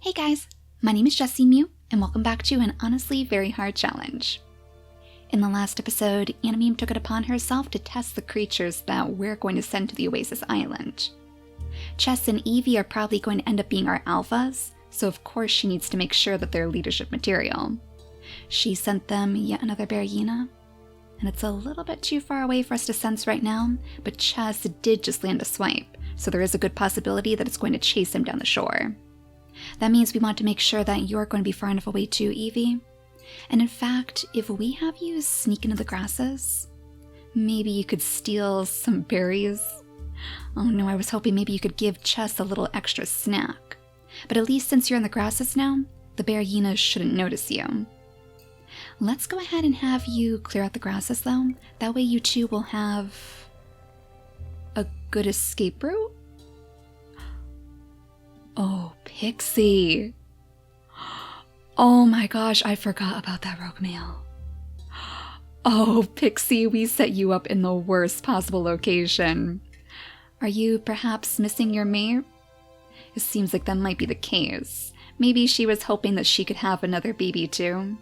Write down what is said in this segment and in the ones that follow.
Hey guys, my name is JessiMew, and welcome back to an honestly very hard challenge. In the last episode, Anameme took it upon herself to test the creatures that we're going to send to the Oasis Island. Chess and Evie are probably going to end up being our alphas, so of course she needs to make sure that they're leadership material. She sent them yet another bearyena, and it's a little bit too far away for us to sense right now, but Chess did just land a swipe, so there is a good possibility that it's going to chase him down the shore. That means we want to make sure that you're going to be far enough away too, Evie. And in fact, if we have you sneak into the grasses, maybe you could steal some berries. Oh no, I was hoping maybe you could give Chess a little extra snack. But at least since you're in the grasses now, the bearyenas shouldn't notice you. Let's go ahead and have you clear out the grasses though. That way you two will have a good escape route. Oh, Pixie. Oh my gosh, I forgot about that rogue male. Oh, Pixie, we set you up in the worst possible location. Are you perhaps missing your mate? It seems like that might be the case. Maybe she was hoping that she could have another baby too.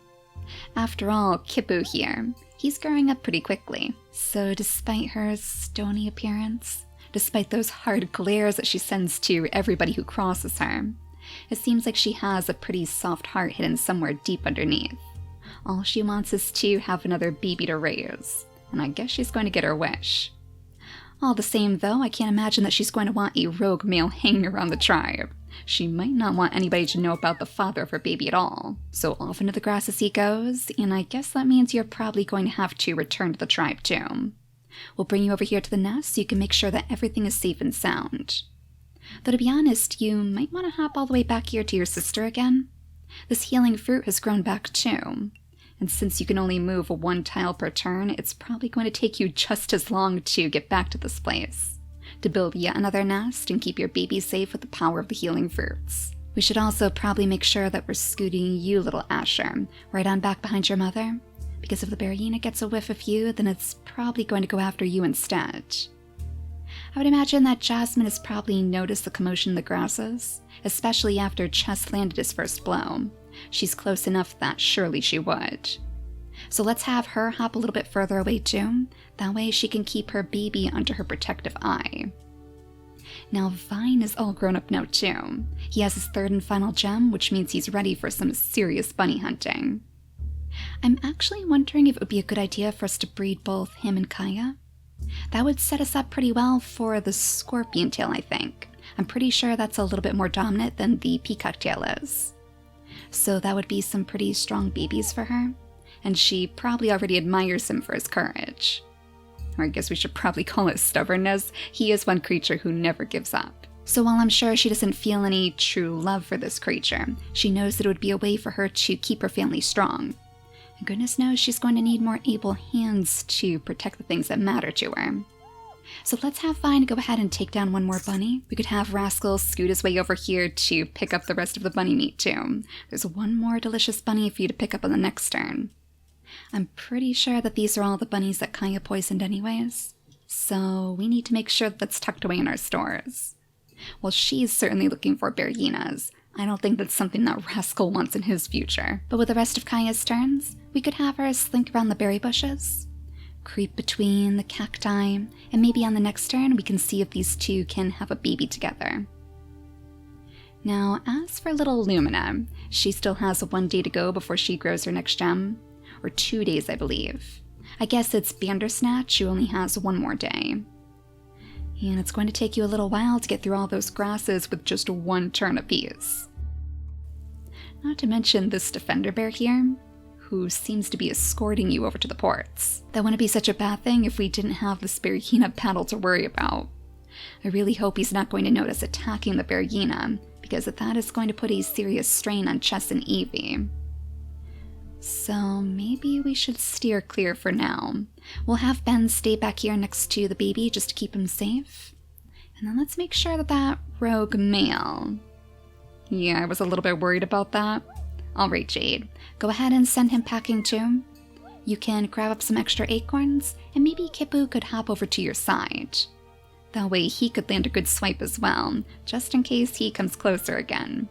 After all, Kippu here, he's growing up pretty quickly. So despite her stony appearance, despite those hard glares that she sends to everybody who crosses her, it seems like she has a pretty soft heart hidden somewhere deep underneath. All she wants is to have another baby to raise, and I guess she's going to get her wish. All the same though, I can't imagine that she's going to want a rogue male hanging around the tribe. She might not want anybody to know about the father of her baby at all. So off into the grasses he goes, and I guess that means you're probably going to have to return to the tribe too. We'll bring you over here to the nest so you can make sure that everything is safe and sound. Though to be honest, you might want to hop all the way back here to your sister again. This healing fruit has grown back too. And since you can only move one tile per turn, it's probably going to take you just as long to get back to this place, to build yet another nest and keep your baby safe with the power of the healing fruits. We should also probably make sure that we're scooting you, little Asher, right on back behind your mother, because if the bearyena gets a whiff of you, then it's probably going to go after you instead. I would imagine that Jasmine has probably noticed the commotion in the grasses, especially after Chess landed his first blow. She's close enough that surely she would. So let's have her hop a little bit further away too, that way she can keep her baby under her protective eye. Now Vine is all grown up now too. He has his third and final gem, which means he's ready for some serious bunny hunting. I'm actually wondering if it would be a good idea for us to breed both him and Kaya. That would set us up pretty well for the scorpion tail, I think. I'm pretty sure that's a little bit more dominant than the peacock tail is. So that would be some pretty strong babies for her, and she probably already admires him for his courage. Or I guess we should probably call it stubbornness. He is one creature who never gives up. So while I'm sure she doesn't feel any true love for this creature, she knows that it would be a way for her to keep her family strong. And goodness knows she's going to need more able hands to protect the things that matter to her. So let's have Vine go ahead and take down one more bunny. We could have Rascal scoot his way over here to pick up the rest of the bunny meat too. There's one more delicious bunny for you to pick up on the next turn. I'm pretty sure that these are all the bunnies that Kaya poisoned anyways. So we need to make sure that's tucked away in our stores. Well, she's certainly looking for bearyenas. I don't think that's something that Rascal wants in his future. But with the rest of Kaya's turns, we could have her slink around the berry bushes, creep between the cacti, and maybe on the next turn we can see if these two can have a baby together. Now, as for little Lumina, she still has 1 day to go before she grows her next gem, or 2 days I believe. I guess it's Bandersnatch who only has 1 more day. And it's going to take you a little while to get through all those grasses with just 1 turn apiece. Not to mention this defender bear here, who seems to be escorting you over to the ports. That wouldn't be such a bad thing if we didn't have this bearyena battle to worry about. I really hope he's not going to notice attacking the bearyena, because that is going to put a serious strain on Chess and Evie. So maybe we should steer clear for now. We'll have Ben stay back here next to the baby just to keep him safe. And then let's make sure that that rogue male... Yeah, I was a little bit worried about that. Alright, Jade. Go ahead and send him packing too. You can grab up some extra acorns, and maybe Kippu could hop over to your side. That way he could land a good swipe as well, just in case he comes closer again.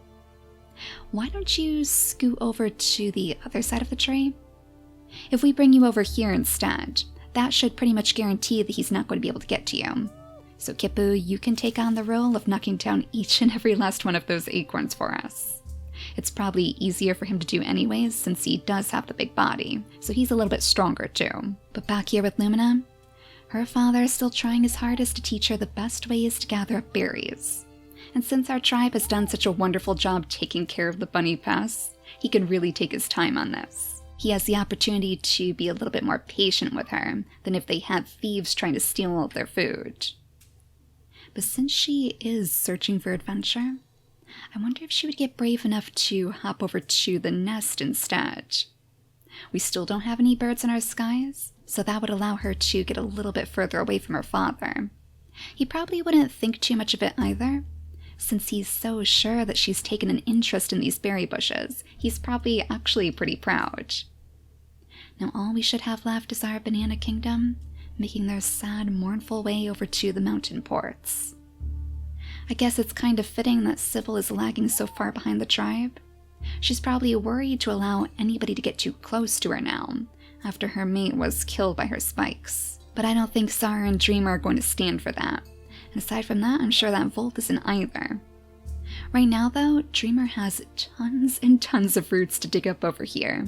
Why don't you scoot over to the other side of the tree? If we bring you over here instead, that should pretty much guarantee that he's not going to be able to get to you. So Kippu, you can take on the role of knocking down each and every last one of those acorns for us. It's probably easier for him to do anyways, since he does have the big body, so he's a little bit stronger too. But back here with Lumina, her father is still trying his hardest to teach her the best ways to gather up berries. And since our tribe has done such a wonderful job taking care of the bunny pests, he can really take his time on this. He has the opportunity to be a little bit more patient with her than if they had thieves trying to steal all of their food. But since she is searching for adventure, I wonder if she would get brave enough to hop over to the nest instead. We still don't have any birds in our skies, so that would allow her to get a little bit further away from her father. He probably wouldn't think too much of it either, since he's so sure that she's taken an interest in these berry bushes. He's probably actually pretty proud. Now all we should have left is our banana kingdom, making their sad, mournful way over to the mountain ports. I guess it's kind of fitting that Sybil is lagging so far behind the tribe. She's probably worried to allow anybody to get too close to her now, after her mate was killed by her spikes. But I don't think Zara and Dreamer are going to stand for that. And aside from that, I'm sure that Volt isn't either. Right now though, Dreamer has tons and tons of roots to dig up over here.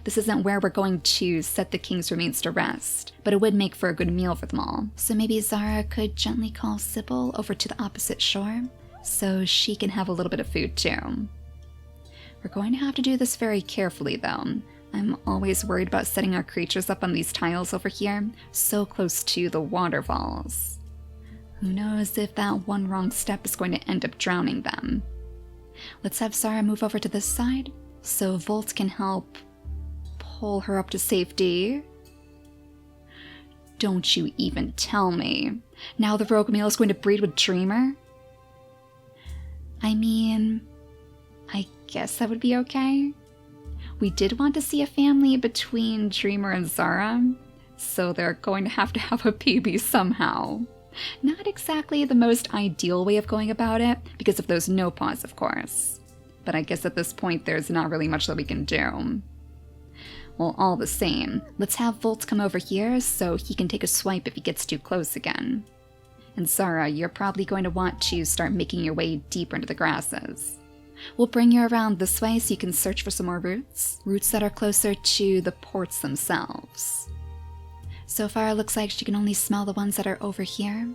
This isn't where we're going to set the king's remains to rest, but it would make for a good meal for them all. So maybe Zara could gently call Sybil over to the opposite shore, so she can have a little bit of food too. We're going to have to do this very carefully though. I'm always worried about setting our creatures up on these tiles over here, so close to the waterfalls. Who knows if that one wrong step is going to end up drowning them. Let's have Zara move over to this side, so Volt can help pull her up to safety. Don't you even tell me. Now the rogue male is going to breed with Dreamer? I mean, I guess that would be okay. We did want to see a family between Dreamer and Zara, so they're going to have a baby somehow. Not exactly the most ideal way of going about it, because of those no paws, of course. But I guess at this point there's not really much that we can do. Well, all the same, let's have Volt come over here so he can take a swipe if he gets too close again. And Zara, you're probably going to want to start making your way deeper into the grasses. We'll bring you around this way so you can search for some more roots that are closer to the ports themselves. So far it looks like she can only smell the ones that are over here,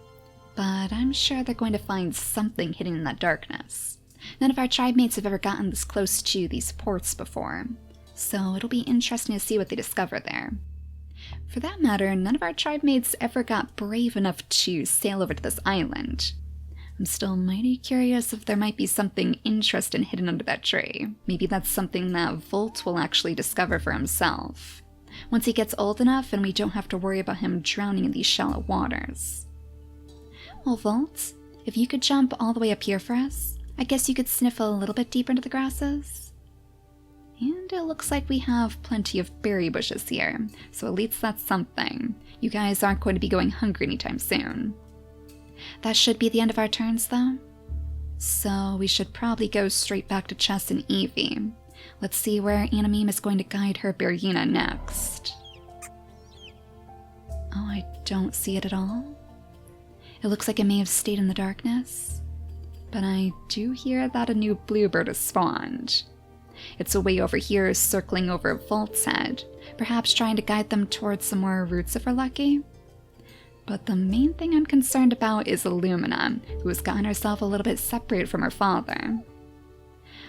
but I'm sure they're going to find something hidden in that darkness. None of our tribe mates have ever gotten this close to these ports before, so it'll be interesting to see what they discover there. For that matter, none of our tribe mates ever got brave enough to sail over to this island. I'm still mighty curious if there might be something interesting hidden under that tree. Maybe that's something that Volt will actually discover for himself, once he gets old enough and we don't have to worry about him drowning in these shallow waters. Well, Volt, if you could jump all the way up here for us, I guess you could sniff a little bit deeper into the grasses. And it looks like we have plenty of berry bushes here, so at least that's something. You guys aren't going to be going hungry anytime soon. That should be the end of our turns though, so we should probably go straight back to Chess and Evie. Let's see where Anameme is going to guide her bearyena next. Oh, I don't see it at all. It looks like it may have stayed in the darkness, but I do hear that a new bluebird has spawned. It's way over here circling over Volt's head, perhaps trying to guide them towards some more roots if we're lucky. But the main thing I'm concerned about is Illumina, who has gotten herself a little bit separated from her father.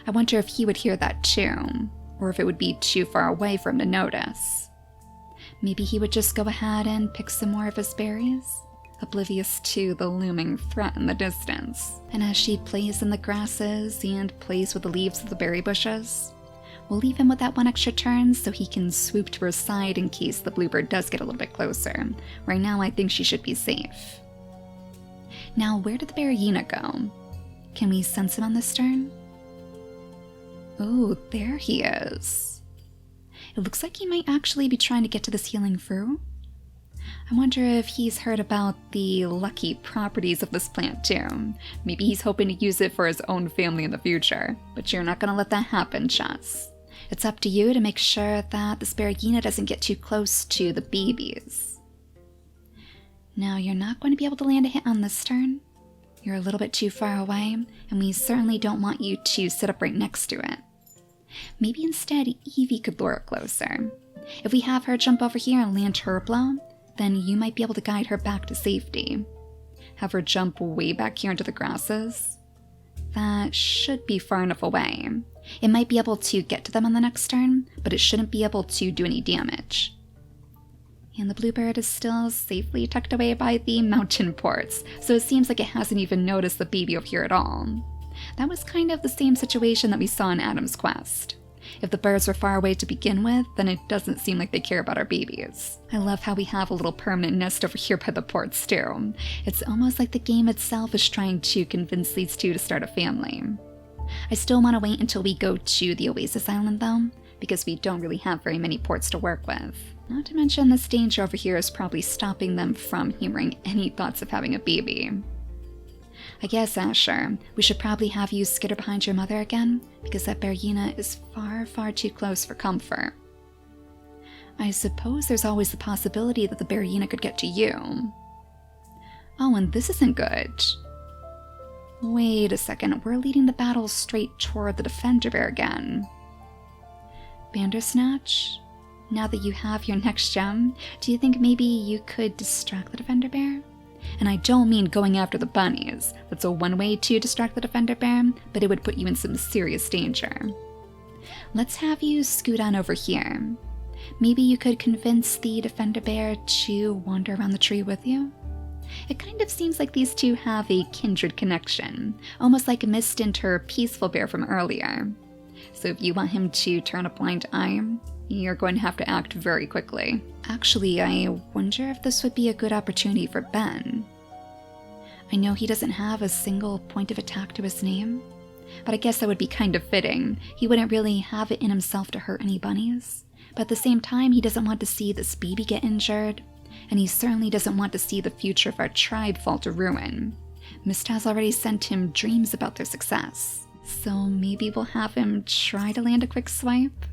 I wonder if he would hear that too, or if it would be too far away for him to notice. Maybe he would just go ahead and pick some more of his berries, oblivious to the looming threat in the distance. And as she plays in the grasses and plays with the leaves of the berry bushes, we'll leave him with that one extra turn so he can swoop to her side in case the bluebird does get a little bit closer. Right now I think she should be safe. Now where did the bearyena go? Can we sense him on this turn? Oh, there he is. It looks like he might actually be trying to get to this healing fruit. I wonder if he's heard about the lucky properties of this plant too. Maybe he's hoping to use it for his own family in the future. But you're not gonna let that happen, Jess. It's up to you to make sure that this bearyena doesn't get too close to the babies. Now, you're not going to be able to land a hit on this turn. You're a little bit too far away, and we certainly don't want you to sit up right next to it. Maybe instead Evie could lure it closer. If we have her jump over here and land her blow, then you might be able to guide her back to safety. Have her jump way back here into the grasses. That should be far enough away. It might be able to get to them on the next turn, but it shouldn't be able to do any damage. And the bluebird is still safely tucked away by the mountain ports, so it seems like it hasn't even noticed the baby over here at all. That was kind of the same situation that we saw in Adam's quest. If the birds were far away to begin with, then it doesn't seem like they care about our babies. I love how we have a little permanent nest over here by the ports too. It's almost like the game itself is trying to convince these two to start a family. I still want to wait until we go to the Oasis Island though, because we don't really have very many ports to work with. Not to mention this danger over here is probably stopping them from humoring any thoughts of having a baby. I guess, Asher, we should probably have you skitter behind your mother again, because that bearyena is far, far too close for comfort. I suppose there's always the possibility that the bearyena could get to you. Oh, and this isn't good. Wait a second, we're leading the battle straight toward the defender bear again. Bandersnatch? Now that you have your next gem, do you think maybe you could distract the defender bear? And I don't mean going after the bunnies. That's a one way to distract the defender bear, but it would put you in some serious danger. Let's have you scoot on over here. Maybe you could convince the defender bear to wander around the tree with you? It kind of seems like these two have a kindred connection, almost like Mist and her peaceful bear from earlier. So if you want him to turn a blind eye, you're going to have to act very quickly. Actually, I wonder if this would be a good opportunity for Ben. I know he doesn't have a single point of attack to his name, but I guess that would be kind of fitting. He wouldn't really have it in himself to hurt any bunnies, but at the same time, he doesn't want to see this baby get injured, and he certainly doesn't want to see the future of our tribe fall to ruin. Mist has already sent him dreams about their success, so maybe we'll have him try to land a quick swipe?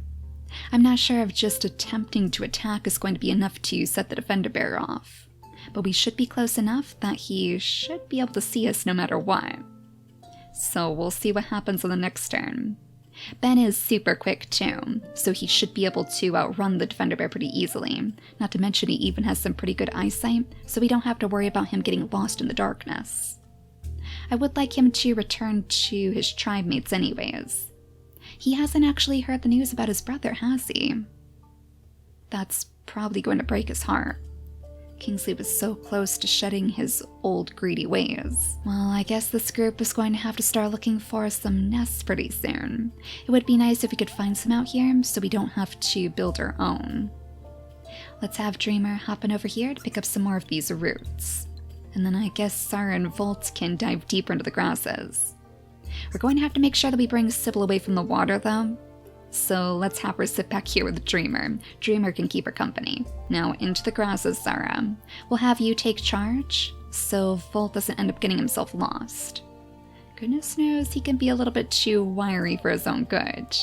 I'm not sure if just attempting to attack is going to be enough to set the defender bear off, but we should be close enough that he should be able to see us no matter what. So we'll see what happens on the next turn. Ben is super quick too, so he should be able to outrun the defender bear pretty easily. Not to mention he even has some pretty good eyesight, so we don't have to worry about him getting lost in the darkness. I would like him to return to his tribe mates anyways. He hasn't actually heard the news about his brother, has he? That's probably going to break his heart. Kingsley was so close to shedding his old greedy ways. Well, I guess this group is going to have to start looking for some nests pretty soon. It would be nice if we could find some out here so we don't have to build our own. Let's have Dreamer hop in over here to pick up some more of these roots. And then I guess Sarah and Volt can dive deeper into the grasses. We're going to have to make sure that we bring Sybil away from the water though. So let's have her sit back here with Dreamer. Dreamer can keep her company. Now into the grasses, Sarah. We'll have you take charge, so Volt doesn't end up getting himself lost. Goodness knows he can be a little bit too wiry for his own good.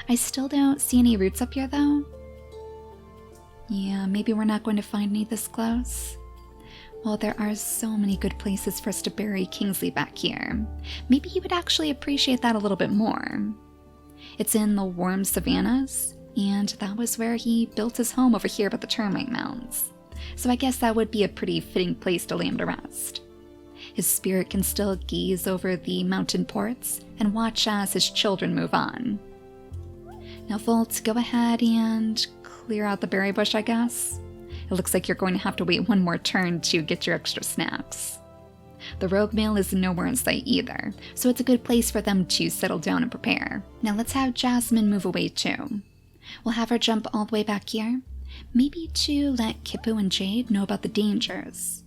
I still don't see any roots up here though. Yeah, maybe we're not going to find any this close. Well, there are so many good places for us to bury Kingsley back here. Maybe he would actually appreciate that a little bit more. It's in the warm savannas, and that was where he built his home over here by the termite mounds. So I guess that would be a pretty fitting place to lay him to rest. His spirit can still gaze over the mountain ports and watch as his children move on. Now Volt, go ahead and clear out the berry bush, I guess. It looks like you're going to have to wait one more turn to get your extra snacks. The rogue male is nowhere in sight either, so it's a good place for them to settle down and prepare. Now let's have Jasmine move away too. We'll have her jump all the way back here, maybe to let Kippu and Jade know about the dangers.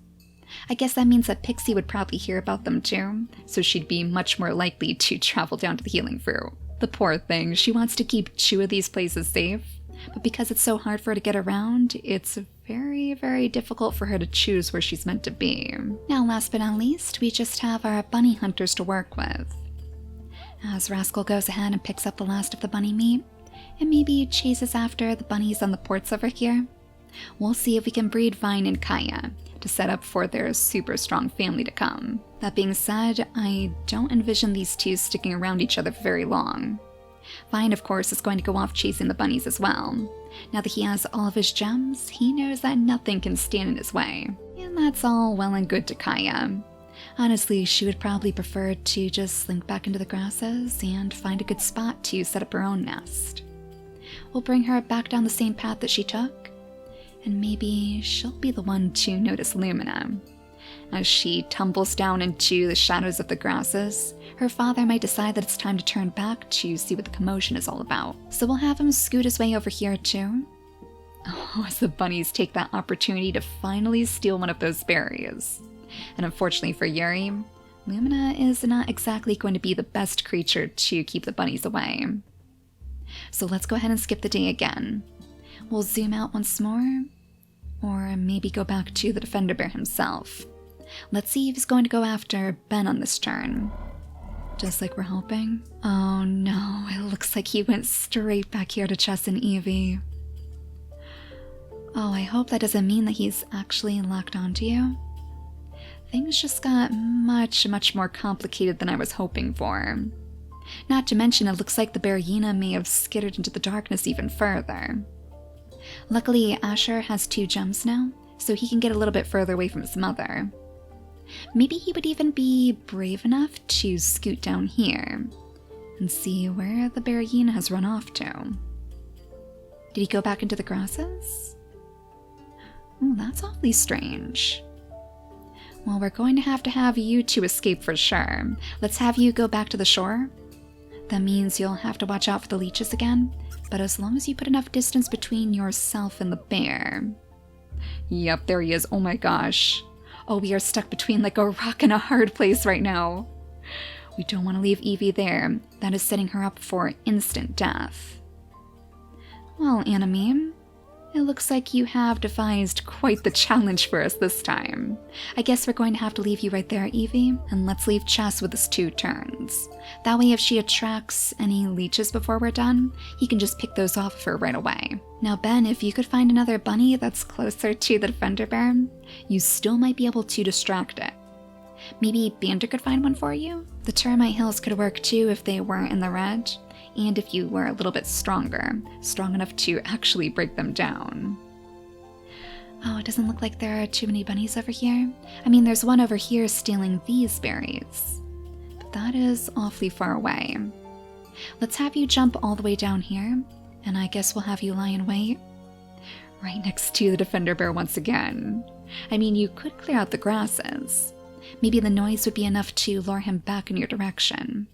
I guess that means that Pixie would probably hear about them too, so she'd be much more likely to travel down to the healing fruit. The poor thing, she wants to keep 2 of these places safe, but because it's so hard for her to get around, it's very, very difficult for her to choose where she's meant to be. Now, last but not least, we just have our bunny hunters to work with. As Rascal goes ahead and picks up the last of the bunny meat, and maybe chases after the bunnies on the ports over here, we'll see if we can breed Vine and Kaya to set up for their super strong family to come. That being said, I don't envision these two sticking around each other for very long. Vine, of course, is going to go off chasing the bunnies as well. Now that he has all of his gems, he knows that nothing can stand in his way. And that's all well and good to Kaya. Honestly, she would probably prefer to just slink back into the grasses and find a good spot to set up her own nest. We'll bring her back down the same path that she took, and maybe she'll be the one to notice Lumina. As she tumbles down into the shadows of the grasses, her father might decide that it's time to turn back to see what the commotion is all about. So we'll have him scoot his way over here too. Oh, as the bunnies take that opportunity to finally steal one of those berries. And unfortunately for Yuri, Lumina is not exactly going to be the best creature to keep the bunnies away. So let's go ahead and skip the day again. We'll zoom out once more, or maybe go back to the Defender Bear himself. Let's see if he's going to go after Ben on this turn. Just like we're hoping. Oh no, it looks like he went straight back here to Chess and Evie. Oh, I hope that doesn't mean that he's actually locked onto you. Things just got much, much more complicated than I was hoping for. Not to mention, it looks like the bearyena may have skittered into the darkness even further. Luckily, Asher has 2 gems now, so he can get a little bit further away from his mother. Maybe he would even be brave enough to scoot down here and see where the bearyena has run off to. Did he go back into the grasses? Oh, that's awfully strange. Well, we're going to have you two escape for sure. Let's have you go back to the shore. That means you'll have to watch out for the leeches again, but as long as you put enough distance between yourself and the bear. Yep, there he is. Oh my gosh. Oh, we are stuck between like a rock and a hard place right now. We don't want to leave Evie there. That is setting her up for instant death. Well, Anameme, it looks like you have devised quite the challenge for us this time. I guess we're going to have to leave you right there, Evie, and let's leave Chess with his 2 turns. That way if she attracts any leeches before we're done, he can just pick those off of her right away. Now Ben, if you could find another bunny that's closer to the Defender Bear, you still might be able to distract it. Maybe Bander could find one for you? The Termite Hills could work too if they weren't in the red. And if you were a little bit stronger, strong enough to actually break them down. Oh, it doesn't look like there are too many bunnies over here. I mean, there's one over here stealing these berries, but that is awfully far away. Let's have you jump all the way down here, and I guess we'll have you lie in wait right next to the Defender Bear once again. I mean, you could clear out the grasses. Maybe the noise would be enough to lure him back in your direction.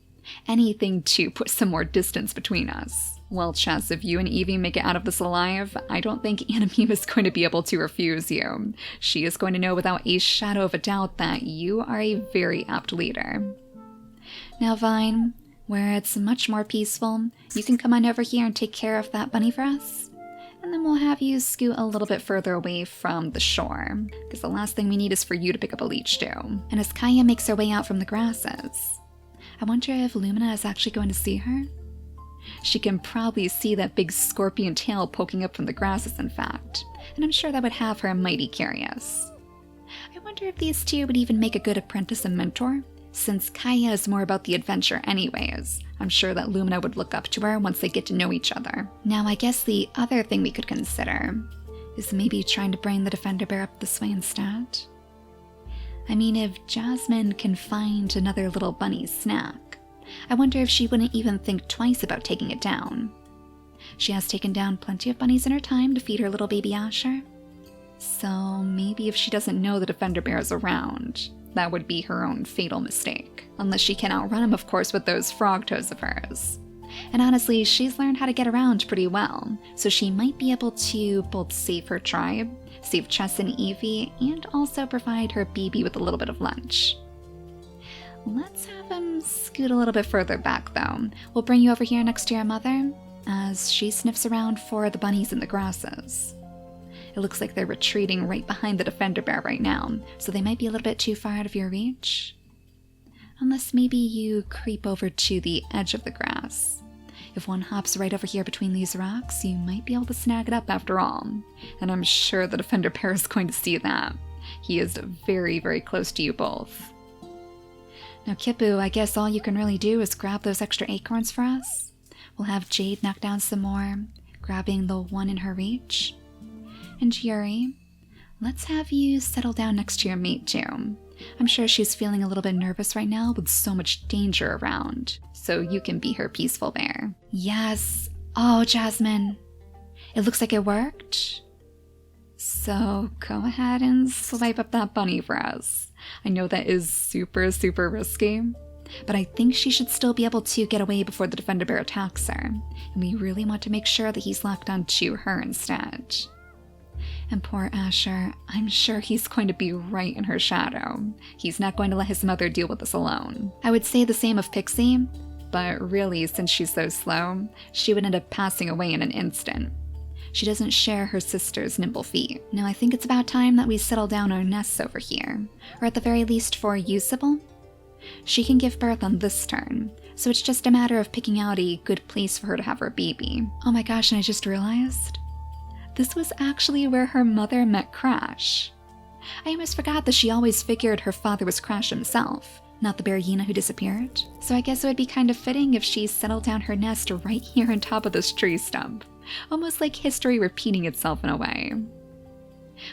Anything to put some more distance between us. Well, Chess, if you and Evie make it out of this alive, I don't think Anameme is going to be able to refuse you. She is going to know without a shadow of a doubt that you are a very apt leader. Now, Vine, where it's much more peaceful, you can come on over here and take care of that bunny for us. And then we'll have you scoot a little bit further away from the shore, because the last thing we need is for you to pick up a leech too. And as Kaya makes her way out from the grasses, I wonder if Lumina is actually going to see her? She can probably see that big scorpion tail poking up from the grasses, in fact, and I'm sure that would have her mighty curious. I wonder if these two would even make a good apprentice and mentor, since Kaya is more about the adventure anyways. I'm sure that Lumina would look up to her once they get to know each other. Now, I guess the other thing we could consider is maybe trying to bring the Defender Bear up this way instead. I mean, if Jasmine can find another little bunny snack, I wonder if she wouldn't even think twice about taking it down. She has taken down plenty of bunnies in her time to feed her little baby Asher. So maybe if she doesn't know the Defender Bear is around, that would be her own fatal mistake. Unless she can outrun him, of course, with those frog toes of hers. And honestly, she's learned how to get around pretty well, so she might be able to both save her tribe, save Chess and Evie, and also provide her BB with a little bit of lunch. Let's have him scoot a little bit further back, though. We'll bring you over here next to your mother, as she sniffs around for the bunnies in the grasses. It looks like they're retreating right behind the defender bear right now, so they might be a little bit too far out of your reach. Unless maybe you creep over to the edge of the grass. If one hops right over here between these rocks, you might be able to snag it up after all. And I'm sure the defender bear is going to see that. He is very, very close to you both. Now Kippu, I guess all you can really do is grab those extra acorns for us. We'll have Jade knock down some more, grabbing the one in her reach. And Yuri, let's have you settle down next to your mate too. I'm sure she's feeling a little bit nervous right now with so much danger around, so you can be her peaceful bear. Yes. Oh, Jasmine. It looks like it worked. So go ahead and swipe up that bunny for us. I know that is super, super risky, but I think she should still be able to get away before the defender bear attacks her, and we really want to make sure that he's locked onto her instead. And poor Asher, I'm sure he's going to be right in her shadow. He's not going to let his mother deal with this alone. I would say the same of Pixie, but really, since she's so slow, she would end up passing away in an instant. She doesn't share her sister's nimble feet. Now I think it's about time that we settle down our nests over here, or at the very least for usable. She can give birth on this turn, so it's just a matter of picking out a good place for her to have her baby. Oh my gosh, and I just realized this was actually where her mother met Crash. I almost forgot that she always figured her father was Crash himself, not the bearyena who disappeared. So I guess it would be kind of fitting if she settled down her nest right here on top of this tree stump. Almost like history repeating itself in a way.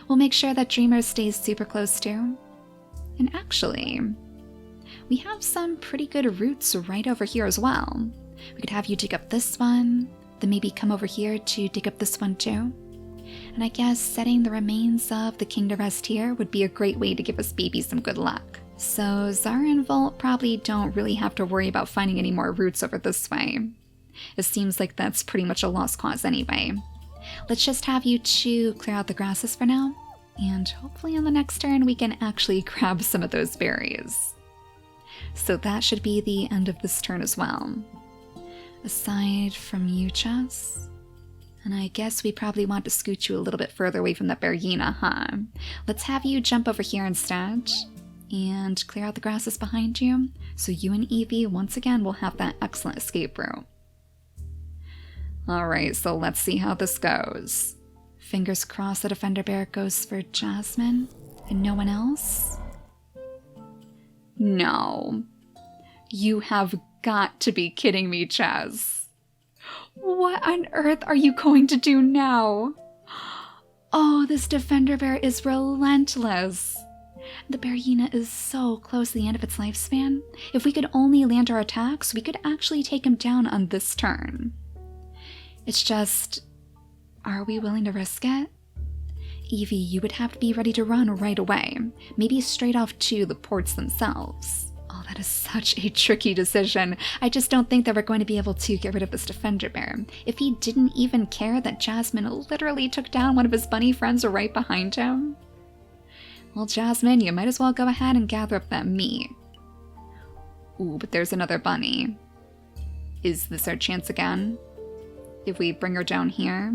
We'll make sure that Dreamer stays super close too. And actually, we have some pretty good roots right over here as well. We could have you dig up this one, then maybe come over here to dig up this one too. And I guess setting the remains of the king to rest here would be a great way to give us babies some good luck. So Zara and Volt probably don't really have to worry about finding any more roots over this way. It seems like that's pretty much a lost cause anyway. Let's just have you two clear out the grasses for now, and hopefully on the next turn we can actually grab some of those berries. So that should be the end of this turn as well. Aside from you, Chess. And I guess we probably want to scoot you a little bit further away from that bearyena, huh? Let's have you jump over here instead and clear out the grasses behind you, so you and Evie once again will have that excellent escape route. Alright, so let's see how this goes. Fingers crossed the defender bear goes for Jasmine and no one else? No. You have got to be kidding me, Chaz. What on earth are you going to do now? Oh, this defender bear is relentless. The bearyena is so close to the end of its lifespan. If we could only land our attacks, we could actually take him down on this turn. It's just, are we willing to risk it? Evie, you would have to be ready to run right away, maybe straight off to the ports themselves. Oh, that is such a tricky decision. I just don't think that we're going to be able to get rid of this defender bear. If he didn't even care that Jasmine literally took down one of his bunny friends right behind him. Well, Jasmine, you might as well go ahead and gather up that meat. Ooh, but there's another bunny. Is this our chance again? If we bring her down here?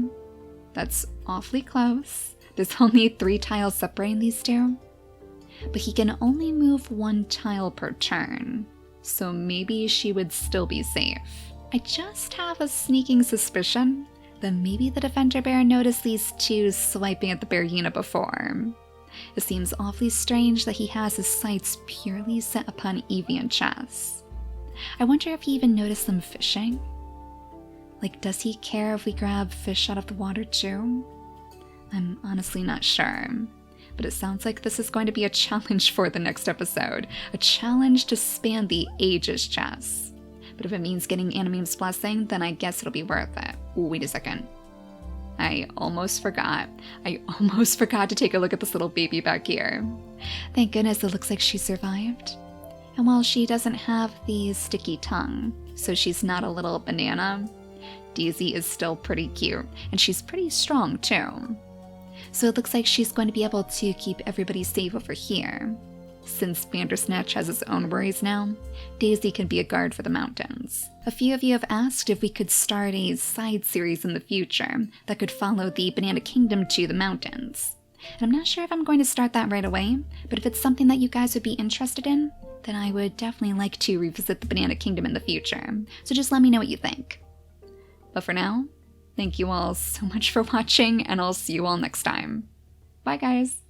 That's awfully close. There's only 3 tiles separating these two. But he can only move 1 tile per turn, so maybe she would still be safe. I just have a sneaking suspicion that maybe the defender bear noticed these two swiping at the bearyena before. It seems awfully strange that he has his sights purely set upon Evie and Chess. I wonder if he even noticed them fishing. Like, does he care if we grab fish out of the water too? I'm honestly not sure. But it sounds like this is going to be a challenge for the next episode. A challenge to span the ages, Chess. But if it means getting Anameme's blessing, then I guess it'll be worth it. Ooh, wait a second. I almost forgot. I almost forgot to take a look at this little baby back here. Thank goodness it looks like she survived. And while she doesn't have the sticky tongue, so she's not a little banana, Daisy is still pretty cute, and she's pretty strong too. So it looks like she's going to be able to keep everybody safe over here. Since Bandersnatch has his own worries now, Daisy can be a guard for the mountains. A few of you have asked if we could start a side series in the future that could follow the Banana Kingdom to the mountains. And I'm not sure if I'm going to start that right away, but if it's something that you guys would be interested in, then I would definitely like to revisit the Banana Kingdom in the future. So just let me know what you think. But for now, thank you all so much for watching, and I'll see you all next time. Bye guys!